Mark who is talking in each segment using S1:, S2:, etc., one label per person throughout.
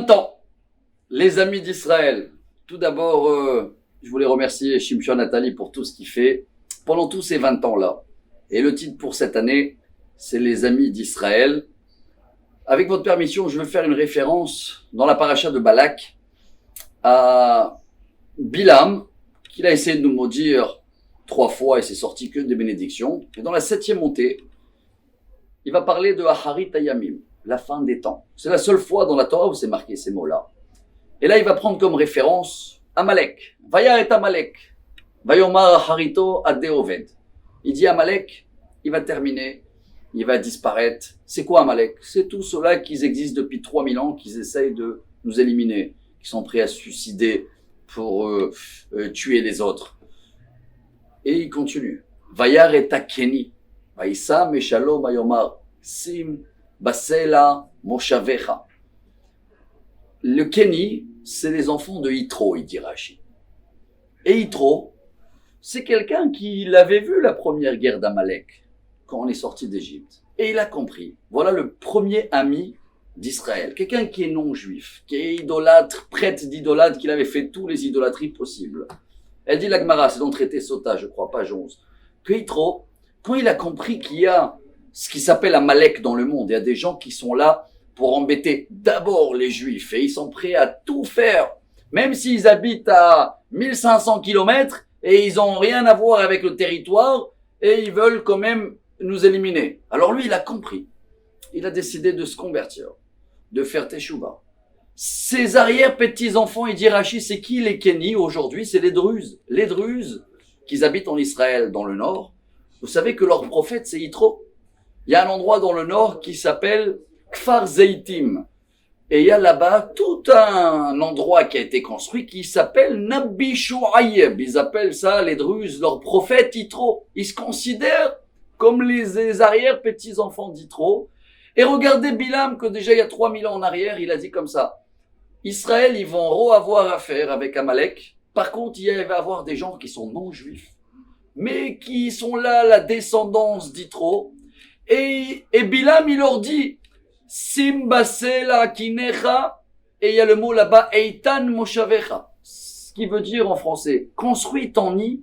S1: 20 ans, les amis d'Israël. Tout d'abord, je voulais remercier Shimshon Nathalie pour tout ce qu'il fait pendant tous ces 20 ans-là. Et le titre pour cette année, c'est les amis d'Israël. Avec votre permission, je veux faire une référence dans la paracha de Balak à Bilam, qu'il a essayé de nous maudire 3 fois et c'est sorti que des bénédictions. Et dans la 7e montée, il va parler de Aharit Hayamim, la fin des temps. C'est la seule fois dans la Torah où c'est marqué ces mots-là. Et là, il va prendre comme référence Amalek. Vaya et Amalek. Vayomar Harito Ade Oved. Il dit Amalek, il va terminer, il va disparaître. C'est quoi Amalek? C'est tous ceux-là qui existent depuis 3000 ans, qui essayent de nous éliminer, qui sont prêts à se suicider pour tuer les autres. Et il continue. Vayar et Akeni. Vaïsa Meshalo Mayomar. Sim Basela Moshavecha. Le Kenny, c'est les enfants de Yitro, il dit Rashi. Et Yitro, c'est quelqu'un qui l'avait vu la première guerre d'Amalek, quand on est sorti d'Égypte. Et il a compris. Voilà le premier ami d'Israël. Quelqu'un qui est non-juif, qui est idolâtre, prêtre d'idolâtre, qu'il avait fait tous les idolâtries possibles. Elle dit la Gemara, c'est dans le traité Sota, je crois, page 11, que Yitro, quand il a compris qu'il y a ce qui s'appelle Amalek dans le monde, il y a des gens qui sont là pour embêter d'abord les Juifs, et ils sont prêts à tout faire, même s'ils habitent à 1500 kilomètres, et ils ont rien à voir avec le territoire, et ils veulent quand même nous éliminer. Alors lui, il a compris. Il a décidé de se convertir, de faire Teshuvah. Ses arrière-petits-enfants, il dit Rashi, c'est qui les Kenny aujourd'hui? C'est les Druzes. Les Druzes, qui habitent en Israël, dans le nord. Vous savez que leur prophète, c'est Yitro. Il y a un endroit dans le nord qui s'appelle Kfar Zeitim. Et il y a là-bas tout un endroit qui a été construit qui s'appelle Nabi Shu'aib. Ils appellent ça, les Druzes, leur prophète Yitro. Ils se considèrent comme les arrière-petits-enfants d'Yitro. Et regardez Bilam, que déjà il y a 3000 ans en arrière, il a dit comme ça. Israël, ils vont avoir affaire avec Amalek. Par contre, il va y avoir des gens qui sont non-juifs, mais qui sont là, la descendance d'Yitro. Et Bilam, il leur dit, Simbasela kinecha, et il y a le mot là-bas, Eitan moshavecha. Ce qui veut dire en français, construis ton nid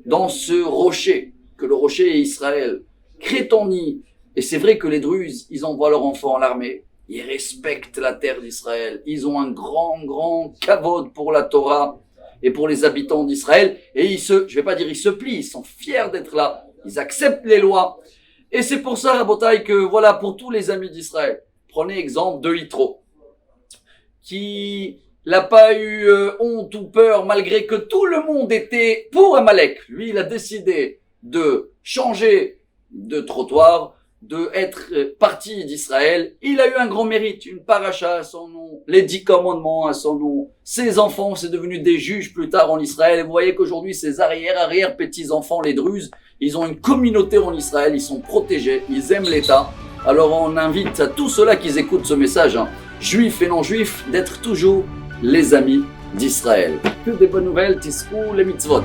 S1: dans ce rocher, que le rocher est Israël. Crée ton nid. Et c'est vrai que les Druzes, ils envoient leurs enfants à l'armée. Ils respectent la terre d'Israël. Ils ont un grand kavod pour la Torah et pour les habitants d'Israël. Et je vais pas dire ils se plient, ils sont fiers d'être là. Ils acceptent les lois. Et c'est pour ça, Rabotai, que voilà, pour tous les amis d'Israël, prenez exemple de Yitro, qui n'a pas eu honte ou peur, malgré que tout le monde était pour Amalek. Lui, il a décidé de changer de trottoir, de être parti d'Israël. Il a eu un grand mérite, une paracha à son nom, les 10 commandements à son nom. Ses enfants, c'est devenu des juges plus tard en Israël. Et vous voyez qu'aujourd'hui, ses arrière-petits-enfants, les Druzes, ils ont une communauté en Israël, ils sont protégés, ils aiment l'État. Alors on invite à tous ceux-là qui écoutent ce message, juifs et non-juifs, d'être toujours les amis d'Israël. Que des bonnes nouvelles, tiskou les mitzvot.